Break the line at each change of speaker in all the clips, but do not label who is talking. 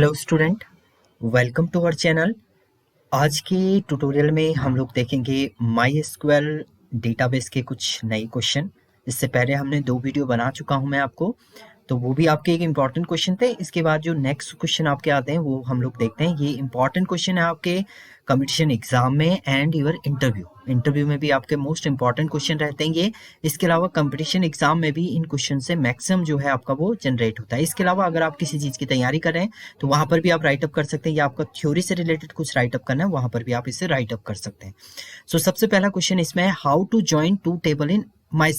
Hello student, welcome to our channel. आज के tutorial में हम लोग देखेंगे माई एसक्यूएल डेटाबेस के कुछ नए क्वेश्चन। इससे पहले हमने 2 वीडियो बना चुका हूं मैं आपको, तो वो भी आपके एक इम्पॉर्टेंट क्वेश्चन थे। इसके बाद जो नेक्स्ट क्वेश्चन आपके आते हैं वो हम लोग देखते हैं। ये इम्पॉर्टेंट क्वेश्चन है आपके कंपटीशन एग्जाम में एंड योर इंटरव्यू में भी आपके मोस्ट इंपॉर्टेंट क्वेश्चन रहते हैं ये। इसके अलावा कंपटीशन एग्जाम में भी इन क्वेश्चन से मैक्सिमम जो है आपका वो जनरेट होता है। इसके अलावा अगर आप किसी चीज़ की तैयारी कर रहे हैं तो वहाँ पर भी आप राइटअप कर सकते हैं, या आपका थ्योरी से रिलेटेड कुछ राइटअप करना है वहाँ पर भी आप इसे राइटअप कर सकते हैं। सो सबसे पहला क्वेश्चन इसमें है how to join 2 table in my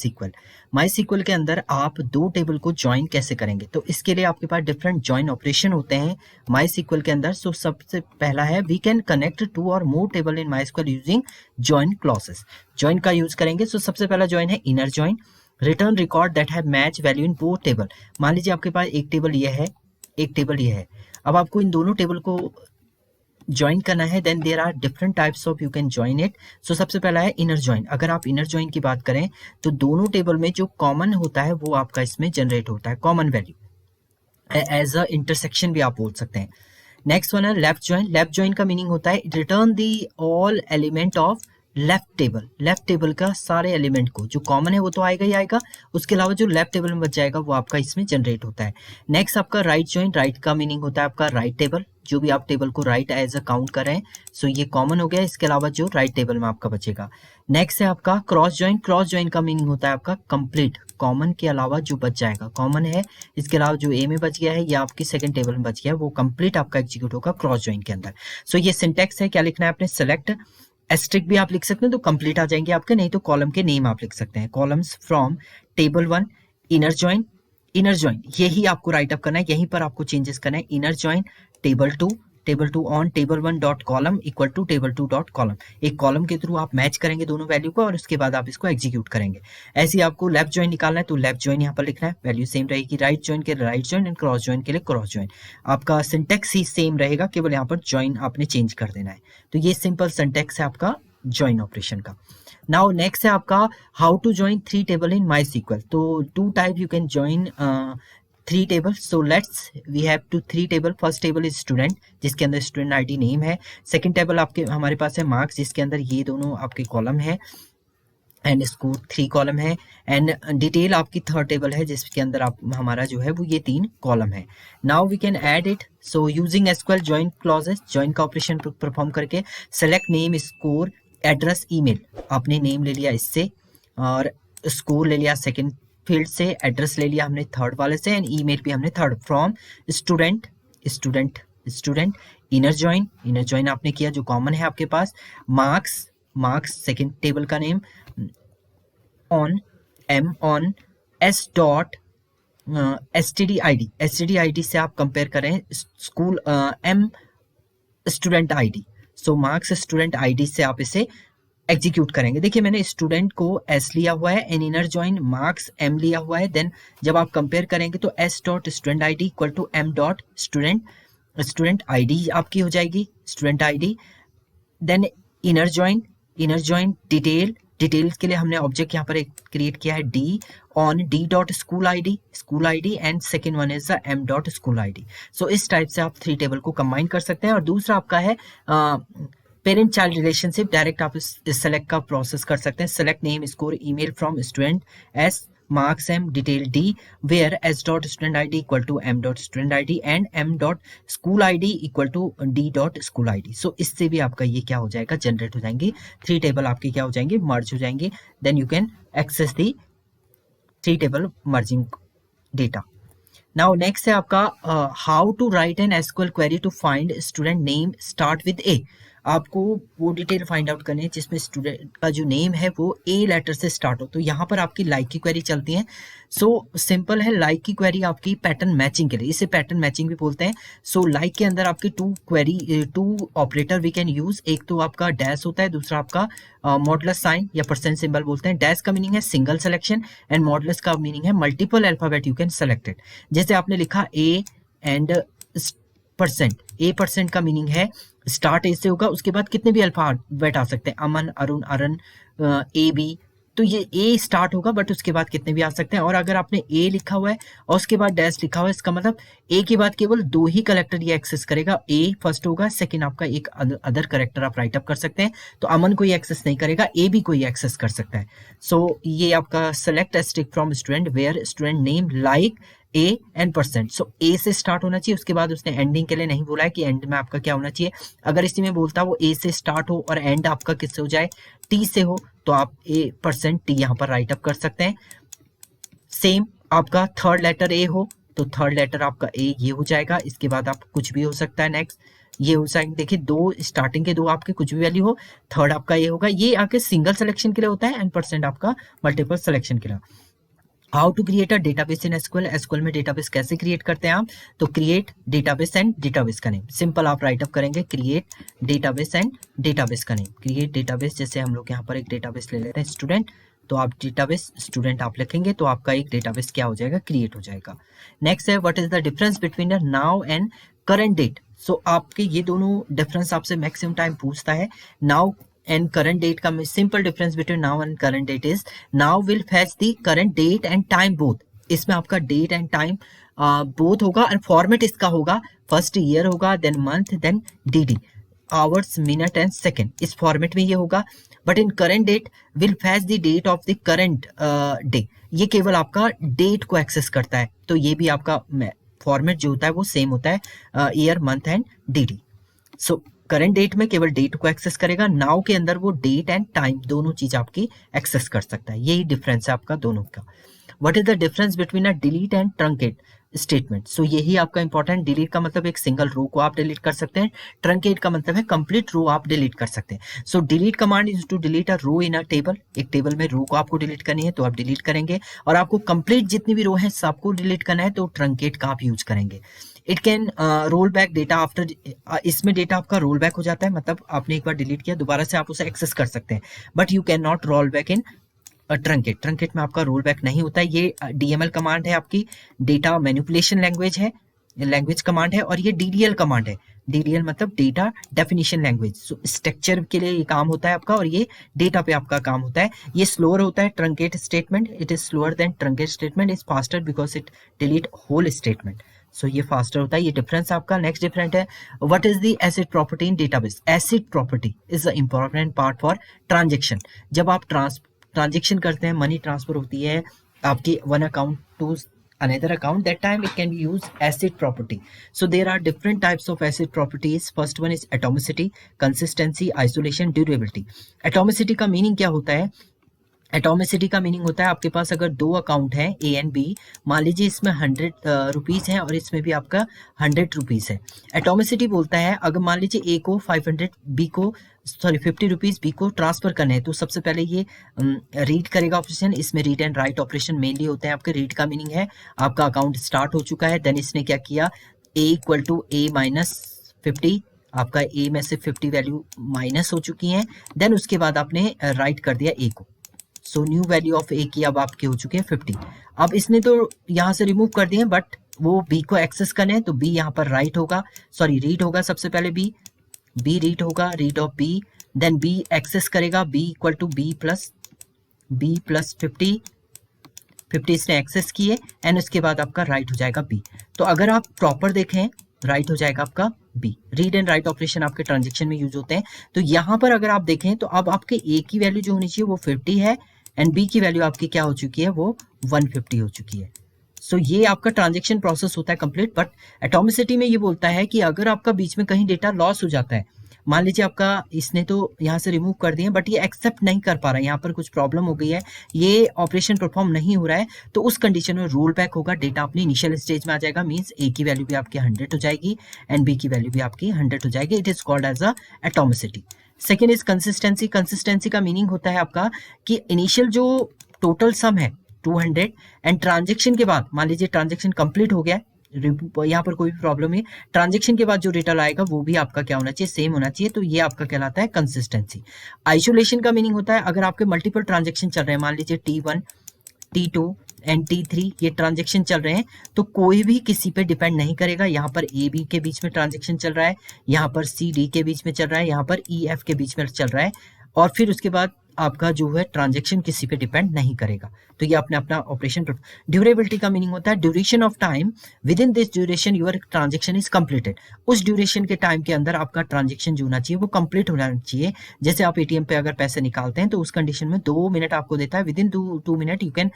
sequel के अंदर आप 2 टेबल को ज्वाइन कैसे करेंगे। तो इसके लिए आपके पास डिफरेंट ज्वाइन ऑपरेशन होते हैं माई सीक्वल के अंदर। सो सबसे पहला है वी कैन कनेक्ट 2 और more table in my SQL using join clauses. Join का यूज करेंगे। सो सबसे पहला ज्वाइन है inner join, return record that have match value in both table. मान लीजिए आपके पास एक टेबल ये है, एक टेबल ये है। अब आपको इन दोनों टेबल को ज्वाइन करना है। Then there are different types of you can join it. So सबसे पहला है इनर ज्वाइन। अगर आप इनर ज्वाइन की बात करें तो दोनों टेबल में जो कॉमन होता है वो आपका इसमें जनरेट होता है, common value as a intersection भी आप बोल सकते हैं। नेक्स्ट वन है लेफ्ट ज्वाइन। लेफ्ट ज्वाइन का मीनिंग होता है return the all element of left table का सारे एलिमेंट को, जो कॉमन है वो तो आएगा ही आएगा, उसके अलावा जो लेफ्ट टेबल में बच जाएगा वो आपका इसमें जनरेट होता है। नेक्स्ट आपका राइट ज्वाइन। राइट का मीनिंग होता है आपका राइट टेबल, जो भी आप टेबल को राइट एज अ काउंट कर रहे हैं। सो ये कॉमन हो गया, इसके अलावा जो राइट टेबल में आपका बचेगा। नेक्स्ट है आपका क्रॉस ज्वाइन। क्रॉस ज्वाइन का मीनिंग होता है आपका कंप्लीट, कॉमन के अलावा जो बच जाएगा, कॉमन है इसके अलावा जो ए में बच गया है या आपकी सेकंड टेबल में बच गया है वो कंप्लीट आपका एग्जीक्यूट होगा क्रॉस ज्वाइन के अंदर। सो ये सिंटेक्स है, क्या लिखना है आपने सेलेक्ट, एस्ट्रिक भी आप लिख सकते हैं तो कंप्लीट आ जाएंगे आपके, नहीं तो कॉलम के नेम आप लिख सकते हैं। Columns from table 1 inner join, inner join यही आपको राइटअप करना है, यहीं पर आपको चेंजेस करना है। Inner join table 2 on table 1 dot column equal to table 2 dot column. एक कॉलम के थ्रू आप मैच करेंगे दोनों वैल्यू को और उसके बाद आप इसको एग्जीक्यूट करेंगे। ऐसे ही आपको लेफ्ट ज्वाइन निकालना है तो लेफ्ट ज्वाइन यहाँ पर लिखना है, वैल्यू सेम रहेगी। राइट ज्वाइन के लिए right join and cross join के लिए क्रॉस ज्वाइन। आपका सिंटेक्स ही सेम रहेगा, केवल यहाँ पर ज्वाइन आपने चेंज कर देना है। तो ये सिंपल सिंटेक्स है आपका ज्वाइन ऑपरेशन का। नाउ नेक्स्ट है आपका how to join 3 table in my sequel. तो 2 type you can join 3 table. So let's we have two 3 table. First table is student, जिसके अंदर स्टूडेंट आईडी नेम है। Second table आपके हमारे पास है मार्क्स, जिसके अंदर ये दोनों आपके कॉलम है एंड स्कोर 3 कॉलम है। एंड डिटेल आपकी थर्ड टेबल है जिसके अंदर आप हमारा जो है वो ये 3 कॉलम है। Now we can add it. So using SQL join clauses, join का ऑपरेशन परफॉर्म करके select name, score, address, email. आपने नेम ले लिया इससे और स्कोर ले लिया सेकंड फील्ड से, एड्रेस ले लिया हमने थर्ड वाले से एंड ईमेल भी हमने third. From student inner join आपने किया जो कॉमन है आपके पास। मार्क्स सेकंड टेबल का name, on S dot STD से आप कंपेयर करें स्कूल एम स्टूडेंट आईडी। सो मार्क्स स्टूडेंट आईडी से आप इसे एग्जीक्यूट करेंगे। देखिए मैंने स्टूडेंट को एस लिया हुआ है and inner join marks M लिया हुआ है। देन जब आप कंपेयर करेंगे तो S dot student ID equal to M dot student ID आपकी हो जाएगी, student ID. Then inner join detail के लिए हमने ऑब्जेक्ट यहाँ पर एक क्रिएट किया है D on D dot school ID and second one is the M dot school ID. So इस टाइप से आप 3 टेबल को कंबाइन कर सकते हैं। और दूसरा आपका है पेरेंट चाइल्ड रिलेशनशिप, डायरेक्ट आप इस सेलेक्ट का प्रोसेस कर सकते हैं। Select name, score, email from student S, marks M, detail D, where S dot student ID equal to M dot student ID and M dot school ID equal to D dot school ID. So इससे भी आपका ये क्या हो जाएगा, generate हो जाएंगे 3 table आपके क्या हो जाएंगे, मर्ज हो जाएंगे। Then you can access the 3 table merging data. Now next है आपका how to write an SQL query to find student name start with A. आपको वो डिटेल फाइंड आउट करनी है जिसमें स्टूडेंट का जो नेम है वो ए लेटर से स्टार्ट हो। तो यहाँ पर आपकी लाइक की क्वेरी चलती है। सो सिंपल है, लाइक की क्वेरी आपकी पैटर्न मैचिंग के लिए, इसे पैटर्न मैचिंग भी बोलते हैं। सो लाइक के अंदर आपकी 2 ऑपरेटर वी कैन यूज। एक तो आपका डैश होता है, दूसरा आपका मॉडुलस साइन या परसेंट सिंबल बोलते हैं। डैश का मीनिंग है सिंगल सिलेक्शन एंड मॉडुलस का मीनिंग है multiple alphabet you can select it. जैसे आपने लिखा ए एंड परसेंट का मीनिंग है स्टार्ट ए से होगा, उसके बाद कितने भी अल्फाबेट आ सकते हैं, अमन, अरुण, अरन, ए बी। तो ये ए स्टार्ट होगा, बट उसके बाद कितने भी आ सकते हैं। और अगर आपने ए लिखा हुआ है और उसके बाद डैश लिखा हुआ है, इसका मतलब ए के बाद केवल 2 ही करेक्टर ये एक्सेस करेगा। ए फर्स्ट होगा, सेकंड आपका एक अदर करेक्टर आप राइट अप कर सकते हैं। तो अमन कोई एक्सेस नहीं करेगा, ए भी कोई एक्सेस कर सकता है। सो ये आपका select asterisk from student where student name like A and percent. So A से स्टार्ट होना चाहिए। उसके बाद उसने एंडिंग के लिए नहीं बोला है कि एंड में आपका क्या होना चाहिए। अगर इसी में बोलता वो ए से स्टार्ट हो और एंड आपका किससे हो जाए, टी से हो, तो आप ए परसेंट टी यहाँ पर राइट अप कर सकते हैं। सेम आपका थर्ड लेटर ए हो तो थर्ड लेटर आपका ए ये हो जाएगा। इसके बाद आप कुछ भी हो सकता है। नेक्स्ट ये हो सकता है, देखिए दो स्टार्टिंग के दो आपके कुछ भी वैल्यू हो, थर्ड आपका ये होगा। ये आपके सिंगल सिलेक्शन के लिए होता है एंड परसेंट आपका मल्टीपल सिलेक्शन के लिए। How to create a database in SQL. SQL में डेटाबेस कैसे क्रिएट करते हैं आप, तो क्रिएट डेटाबेस एंड डेटाबेस का नेम। सिंपल आप राइट अप करेंगे क्रिएट डेटाबेस एंड डेटाबेस का नेम। क्रिएट डेटाबेस, जैसे हम लोग यहाँ पर एक डेटाबेस ले लेते हैं स्टूडेंट, तो आप डेटाबेस स्टूडेंट आप लिखेंगे तो आपका एक डेटाबेस क्या हो जाएगा, क्रिएट हो जाएगा। नेक्स्ट है what is the difference between the now and current date. So आपके ये दोनों डिफरेंस आपसे मैक्सिमम टाइम पूछता है। नाउ and current date का simple difference between now and current date is now will fetch the current date and time both। इसमें आपका date and time both होगा और फॉर्मेट इसका होगा फर्स्ट ईयर होगा, then month, then dd hours, minute and second, इस format में ये होगा। But in current date will fetch the date of the current day, ये केवल आपका डेट को एक्सेस करता है। तो ये भी आपका फॉर्मेट जो होता है वो सेम होता है, year, month and dd। So current date में केवल डेट को एक्सेस करेगा, नाउ के अंदर वो डेट एंड टाइम दोनों चीज आपकी एक्सेस कर सकता है। यही डिफरेंस है आपका दोनों का। What is the difference between a delete and truncate statement. So यही आपका इंपॉर्टेंट। डिलीट का मतलब एक सिंगल रो को आप डिलीट कर सकते हैं, ट्रंकेट का मतलब है कंप्लीट रो आप डिलीट कर सकते हैं। So delete command is to delete a row in a table. एक टेबल में रो को आपको डिलीट करनी है तो आप डिलीट करेंगे, और आपको कंप्लीट जितनी भी रो है सबको डिलीट करना है तो ट्रंकेट का आप यूज करेंगे। It can roll back data after, इसमें डेटा आपका रोल बैक हो जाता है, मतलब आपने एक बार डिलीट किया दोबारा से आप उसे एक्सेस कर सकते हैं, but you can not roll back in truncate. Truncate में आपका रोल बैक नहीं होता है। ये डीएमएल कमांड है, आपकी डेटा मैनिपुलेशन लैंग्वेज है, लैंग्वेज कमांड है, और ये डीडीएल कमांड है। डीडीएल मतलब data definition language. So structure के लिए ये काम होता है आपका, और ये डेटा पे आपका काम होता है। ये स्लोअर होता है truncate statement, it is slower than truncate statement, is faster because it delete whole statement. So ये फास्टर होता है, ये डिफरेंस आपका। नेक्स्ट डिफरेंट है what is the acid property in database. Acid property is the important part for transaction. जब आप transaction करते हैं, मनी ट्रांसफर होती है आपकी one account to another account, that time it can be used acid property. So there are different types of acid properties. First one is atomicity, consistency, isolation, durability. Atomicity का meaning क्या होता है, atomicity का meaning होता है आपके पास अगर दो अकाउंट हैं ए एंड बी, मान लीजिए इसमें 100 रुपीज़ है और इसमें भी आपका 100 रुपीज़ है। एटोमिसिटी बोलता है अगर मान लीजिए ए को 500, बी को 50 रुपीज़ बी को ट्रांसफर करने हैं, तो सबसे पहले ये रीड करेगा ऑपरेशन। इसमें read and write operation mainly होते हैं आपके। रीड का मीनिंग है आपका अकाउंट स्टार्ट हो चुका है, देन इसने क्या किया, ए इक्वल टू ए माइनस 50, आपका ए में से 50 वैल्यू माइनस हो चुकी हैं, देन उसके बाद आपने राइट कर दिया ए को। सो न्यू वैल्यू ऑफ ए की अब आपके हो चुके हैं 50। अब इसने तो यहाँ से रिमूव कर दिए, बट वो बी को एक्सेस करने हैं तो बी यहाँ पर राइट होगा, सॉरी रीड होगा सबसे पहले बी रीड होगा, read of B, then B access करेगा, B equal to B plus 50 इसने एक्सेस किए, एंड उसके बाद आपका राइट हो जाएगा बी। तो अगर आप प्रॉपर देखें राइट हो जाएगा आपका B. Read and write operation आपके ट्रांजेक्शन में यूज होते हैं। तो यहाँ पर अगर आप देखें तो अब आपके ए की वैल्यू जो होनी चाहिए वो 50 है, एंड बी की वैल्यू आपकी क्या हो चुकी है, वो 150 हो चुकी है। सो ये आपका ट्रांजेक्शन प्रोसेस होता है कंप्लीट। बट एटोमिसिटी में ये बोलता है कि अगर आपका बीच में कहीं डेटा लॉस हो जाता है, मान लीजिए आपका इसने तो यहाँ से रिमूव कर दिए बट ये एक्सेप्ट नहीं कर पा रहा है, यहाँ पर कुछ प्रॉब्लम हो गई है, ये ऑपरेशन परफॉर्म नहीं हो रहा है, तो उस कंडीशन में रोल बैक होगा, डेटा अपनी इनिशियल स्टेज में आ जाएगा। मींस ए की वैल्यू भी आपकी 100 हो जाएगी एंड बी की वैल्यू भी आपकी 100 हो जाएगी। It is called as a atomicity. Second is consistency. Consistency का मीनिंग होता है आपका कि इनिशियल जो टोटल सम है 200 एंड ट्रांजेक्शन के बाद, मान लीजिए ट्रांजेक्शन कंप्लीट हो गया, यहाँ पर कोई भी प्रॉब्लम नहीं, ट्रांजेक्शन के बाद जो रिटर्न आएगा वो भी आपका क्या होना चाहिए, सेम होना चाहिए। तो ये आपका कहलाता है कंसिस्टेंसी। आइसोलेशन का मीनिंग होता है अगर आपके मल्टीपल ट्रांजेक्शन चल रहे हैं, मान लीजिए T1 T2 एंड T3 ये ट्रांजेक्शन चल रहे हैं, तो कोई भी किसी पे डिपेंड नहीं करेगा। यहाँ पर ए बी के बीच में ट्रांजेक्शन चल रहा है, यहाँ पर सी डी के बीच में चल रहा है, यहाँ पर ई एफ के बीच में चल रहा है, और फिर उसके बाद आपका जो है ट्रांजेक्शन किसी पे डिपेंड नहीं करेगा। तो ये अपने अपना ऑपरेशन। ड्यूरेबिलिटी का मीनिंग होता है duration of time, within this duration your transaction is completed. उस ड्यूरेशन के टाइम के अंदर आपका ट्रांजेक्शन जो होना चाहिए वो कंप्लीट होना चाहिए। जैसे आप एटीएम पे अगर पैसे निकालते हैं तो उस कंडीशन में 2 मिनट आपको देता है, within 2 minute you can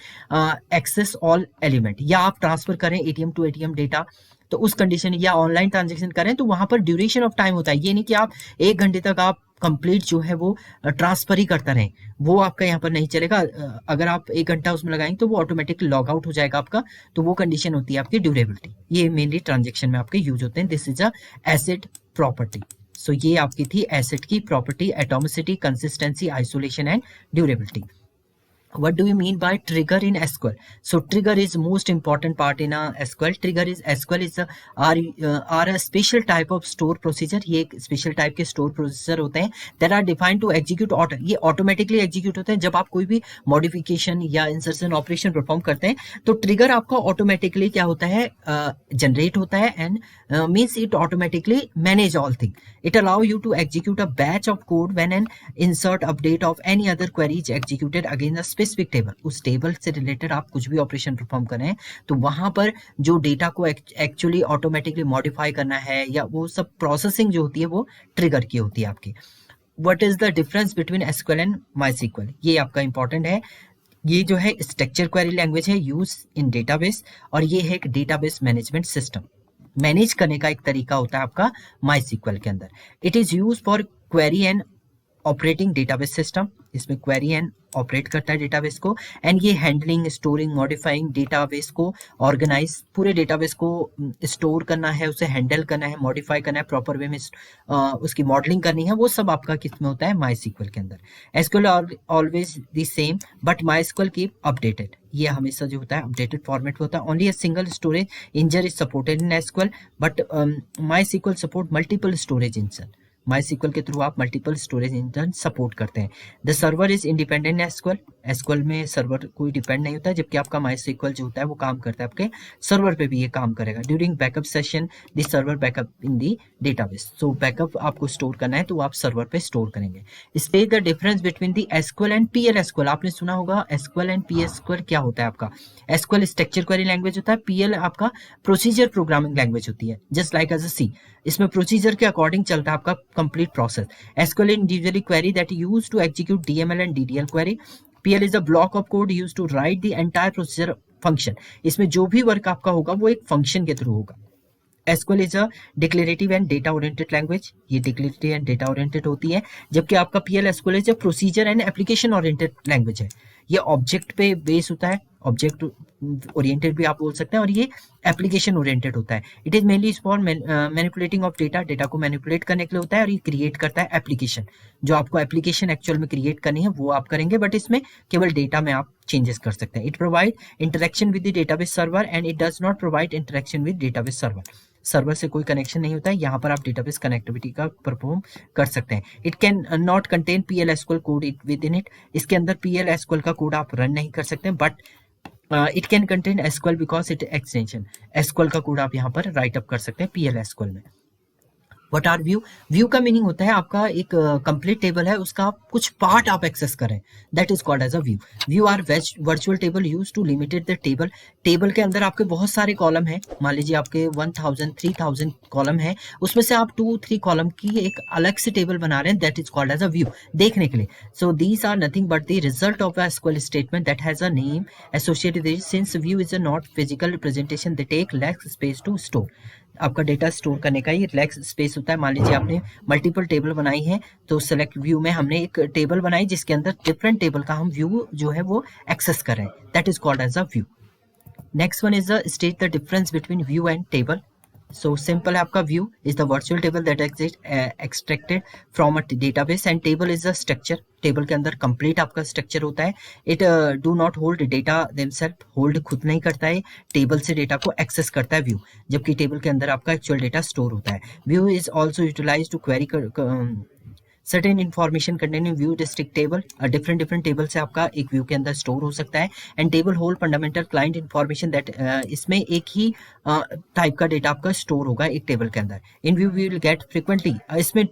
access all element. या आप ट्रांसफर करें एटीएम टू एटीएम डेटा, तो उस कंडीशन, या ऑनलाइन ट्रांजेक्शन करें तो वहां पर ड्यूरेशन ऑफ टाइम होता है। ये नहीं कि आप 1 घंटे तक आप कंप्लीट जो है वो ट्रांसफर ही करता रहें, वो आपका यहाँ पर नहीं चलेगा। अगर आप 1 घंटा उसमें लगाएंगे तो वो ऑटोमेटिक लॉग आउट हो जाएगा आपका, तो वो कंडीशन होती है आपकी ड्यूरेबिलिटी। ये मेनली ट्रांजेक्शन में आपके यूज होते हैं। This is a acid property. So ये आपकी थी एसेट की property, atomicity, consistency, isolation and durability. What do you mean by trigger in SQL? So trigger is most important part in a SQL. Trigger is SQL is are a special type of store procedure. ये एक special type के store procedure होते हैं that are defined to execute auto. ये automatically execute होते हैं जब आप कोई भी modification या insertion operation perform करते हैं। तो trigger आपका automatically क्या होता है, generate होता है and means it automatically manage all thing. It allow you to execute a batch of code when an insert, update of any other query is executed against a specific table. उस table से related आप कुछ भी operation perform करें तो वहां पर जो डेटा को एक्चुअली ऑटोमेटिकली मॉडिफाई करना है या वो सब प्रोसेसिंग जो होती है वो ट्रिगर की होती है आपकी। What is the difference between SQL and MySQL? ये आपका इंपॉर्टेंट है। ये जो है स्ट्रक्चर क्वेरी लैंग्वेज है यूज इन डेटाबेस, और ये है एक डेटाबेस मैनेजमेंट सिस्टम। मैनेज करने का एक तरीका होता है आपका माईएसक्यूएल के अंदर। It is use for query and operating database system. इसमें क्वेरी एंड ऑपरेट करता है डेटाबेस को, एंड ये हैंडलिंग, स्टोरिंग, मॉडिफाइंग डेटाबेस को, ऑर्गेनाइज पूरे डेटाबेस को स्टोर करना है, उसे हैंडल करना है, मॉडिफाई करना है, प्रॉपर वे में उसकी मॉडलिंग करनी है, वो सब आपका किसमें होता है, माईएसक्यूएल के अंदर। SQL always the same but MySQL keep updated. ये हमेशा जो होता है अपडेटेड फॉर्मेट में होता है। Only a single storage engine is supported in SQL but MySQL support multiple storage engine. MySQL के थ्रू आप मल्टीपल स्टोरेज इंजन सपोर्ट करते हैं। The server is independent SQL. SQL में सर्वर कोई डिपेंड नहीं होता है, जबकि आपका माईएसक्यूएल जो होता है वो काम करता है आपके सर्वर पे भी ये काम करेगा। During backup session the server backup in the database. So backup आपको स्टोर करना है तो आप सर्वर पे स्टोर करेंगे। State the difference between the SQL and PL SQL. आपने सुना होगा एसक्यूएल एंड पीएल एसक्यूएल क्या होता है आपका। एसक्यूएल स्ट्रक्चर क्वेरी लैंग्वेज होता है, पीएल आपका प्रोसीजर प्रोग्रामिंग लैंग्वेज होती है, जस्ट लाइक एज अ सी। इसमें प्रोसीजर के अकॉर्डिंग चलता है आपका complete process. SQL individually query that used to execute DML and DDL query. PL is a block of code used to write the entire procedure function. इसमें जो भी work आपका होगा वो एक फंक्शन के थ्रू होगा। SQL is a declarative and data oriented language. ये declarative and data oriented होती है, जबकि आपका PL SQL is a procedure and application oriented language है। ये ऑब्जेक्ट पे बेस होता है, ऑब्जेक्ट ओरिएंटेड भी आप बोल सकते हैं, और ये एप्लीकेशन ओरिएंटेड होता है। It is mainly for manipulating of data. Data को मैनिपुलेट करने के लिए होता है, और ये क्रिएट करता है एप्लीकेशन। जो आपको एप्लीकेशन एक्चुअल में क्रिएट करनी है वो आप करेंगे, बट इसमें केवल डेटा में आप चेंजेस कर सकते हैं। It provide interaction with the database server and it does not provide interaction with database server. Server से कोई कनेक्शन नहीं होता है, यहाँ पर आप डेटाबेस कनेक्टिविटी का परफॉर्म कर सकते हैं। It can not contain PL SQL code within it. इसके अंदर पीएल एसक्यूएल का कोड आप रन नहीं कर सकते, but it can contain SQL because it extension. SQL का कोड आप यहाँ पर राइट अप कर सकते हैं पीएल एसक्यूएल में। What are view? व्यू का मीनिंग होता है आपका एक कंप्लीट टेबल है, उसका आप कुछ पार्ट आप एक्सेस करें, that is called as a view. View are virtual table use to limited the table. Table के अंदर आपके बहुत सारे कॉलम हैं, मान लीजिए आपके 1000 3000 कॉलम है, उसमें से आप 2-3 कॉलम की एक अलग से टेबल बना रहे हैं, that is called as a view, देखने के लिए। So these are nothing but the result of a SQL statement that has a name associated with. Since view is a not physical representation they take less space to store. आपका data store करने का ये less space होता है। मान लीजिए आपने multiple table बनाई है, तो सेलेक्ट व्यू में हमने एक टेबल बनाई जिसके अंदर डिफरेंट टेबल का हम व्यू जो है वो एक्सेस करें, that is called as a view. Next one is the state the difference between view and table. So simple है आपका। View is the virtual table that extracted from a database and table is a structure. Table के अंदर complete आपका structure होता है। It do not hold data themselves. Hold खुद नहीं करता है, टेबल से डेटा को एक्सेस करता है व्यू, जबकि टेबल के अंदर आपका एक्चुअल डेटा स्टोर होता है। View is also utilize to query certain information containing view district table. Different table से आपका एक व्यू के अंदर स्टोर हो सकता है। And table hold fundamental client information that, इसमें एक ही टाइप का डेटा आपका स्टोर होगा एक टेबल के अंदर। In view we will get frequently, इसमें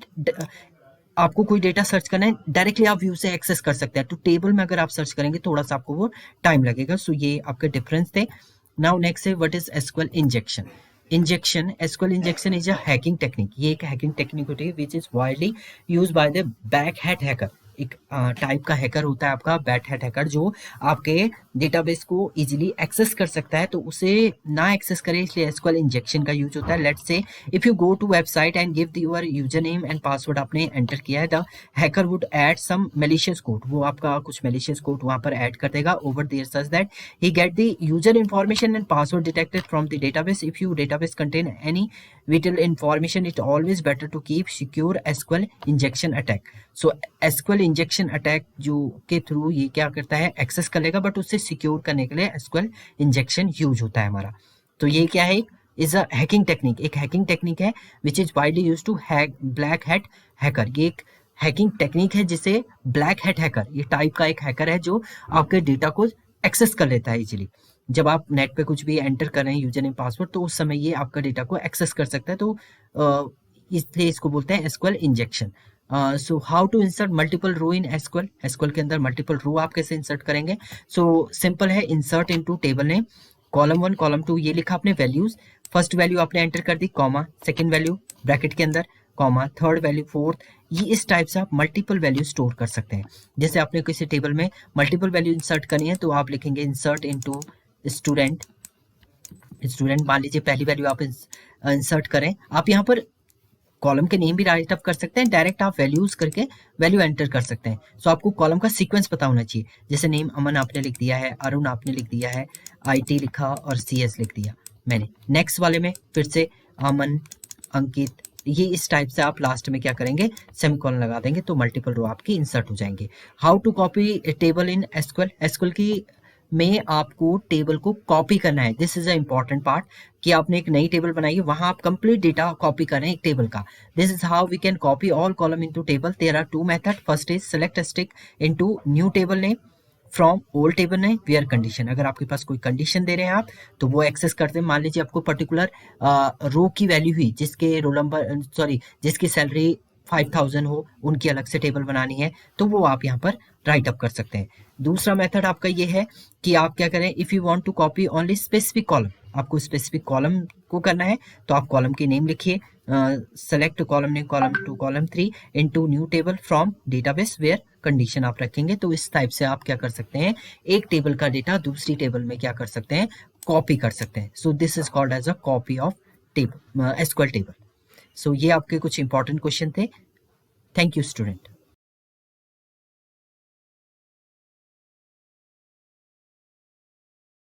आपको कोई डेटा सर्च करना है, डायरेक्टली आप व्यू से एक्सेस कर सकते हैं। तो टेबल में अगर आप सर्च करेंगे थोड़ा सा आपको वो टाइम लगेगा। सो ये आपके डिफरेंस थे। नाउ नेक्स्ट है what is SQL injection. Injection, SQL injection is a hacking technique. ये एक हैकिंग टेक्निक होती है which is widely use by the back hat hacker. एक टाइप का हैकर होता है आपका बैक हैट हैकर, जो आपके डेटाबेस को इजीली एक्सेस कर सकता है। तो उसे ना एक्सेस करे इसलिए एसक्यूएल इंजेक्शन का यूज होता है। Let's say if you go to website and give your user name and password आपने एंटर किया है, the hacker would add some malicious code. वो आपका कुछ मैलिशियस कोड वहां पर ऐड कर देगा over there such that he get the user information and password detected from the database. If your database contain any vital information, it always better to keep secure SQL injection attack. So SQL injection attack जो के through ये क्या करता है, access कर लेगा, but उससे secure करने के लिए SQL इंजेक्शन यूज होता है हमारा। तो ये क्या है, इज अ हैकिंग टेक्निक। एक हैकिंग टेक्निक है which is widely use to hack black hat hacker. ये एक हैकिंग टेक्निक है जिसे ब्लैक हैट हैकर, ये टाइप का एक हैकर है जो आपके डेटा को एक्सेस कर लेता है इजीली। जब आप नेट पे कुछ भी एंटर कर रहे हैं यूजर नेम पासवर्ड, तो उस समय ये आपका डेटा को एक्सेस कर सकता है। तो इसलिए इसको बोलते हैं SQL injection. So how to insert multiple row in SQL. SQL के अंदर मल्टीपल रो आप कैसे इंसर्ट करेंगे। सो सिंपल है, insert into table name, column 1 column 2 ये लिखा आपने वैल्यूज, फर्स्ट वैल्यू आपने एंटर कर दी, कॉमा, सेकंड वैल्यू ब्रैकेट के अंदर, कॉमा, थर्ड वैल्यू, फोर्थ। ये इस टाइप से आप मल्टीपल वैल्यू स्टोर कर सकते हैं। जैसे आपने किसी टेबल में मल्टीपल वैल्यू इंसर्ट करनी है तो आप लिखेंगे इंसर्ट इनटू स्टूडेंट। स्टूडेंट मान लीजिए पहली वैल्यू आप इंसर्ट करें। आप यहाँ पर कॉलम के नेम भी राइट अप कर सकते हैं, डायरेक्ट आप वैल्यूज करके वैल्यू एंटर कर सकते हैं। सो आपको कॉलम का सीक्वेंस पता होना चाहिए। जैसे नेम अमन आपने लिख दिया है, अरुण आपने लिख दिया है, IT लिखा और CS लिख दिया मैंने। नेक्स्ट वाले में फिर से अमन, अंकित, ये इस टाइप से आप लास्ट में क्या करेंगे, सेमीकोलन लगा देंगे तो मल्टीपल रो आपकी इंसर्ट हो जाएंगे। How to copy table in SQL. SQL की में आपको टेबल को कॉपी करना है। This is a important part कि आपने एक नई टेबल बनाई है, वहां आप कंप्लीट डेटा कॉपी कर रहे हैं एक टेबल का। This is how we can copy all column into table. There are two method. First is select stick into new table name from old table name where condition. अगर आपके पास कोई condition दे रहे हैं आप तो वो एक्सेस करते हैं। मान लीजिए आपको पर्टिकुलर रो की वैल्यू हुई, जिसके रोल नंबर जिसकी सैलरी 5000 हो, उनकी अलग से टेबल बनानी है, तो वो आप यहाँ पर राइट अप कर सकते हैं। दूसरा मेथड आपका ये है कि आप क्या करें, if you want to copy only specific column, आपको स्पेसिफिक कॉलम को करना है तो आप कॉलम की नेम लिखिए, select column name column 2 column 3 into new table from database where condition आप रखेंगे। तो इस टाइप से आप क्या कर सकते हैं, एक टेबल का डेटा दूसरी टेबल में क्या कर सकते हैं, कॉपी कर सकते हैं। So this is called as a copy of table, SQL table. So ये आपके कुछ इंपॉर्टेंट क्वेश्चन थे। Thank you student.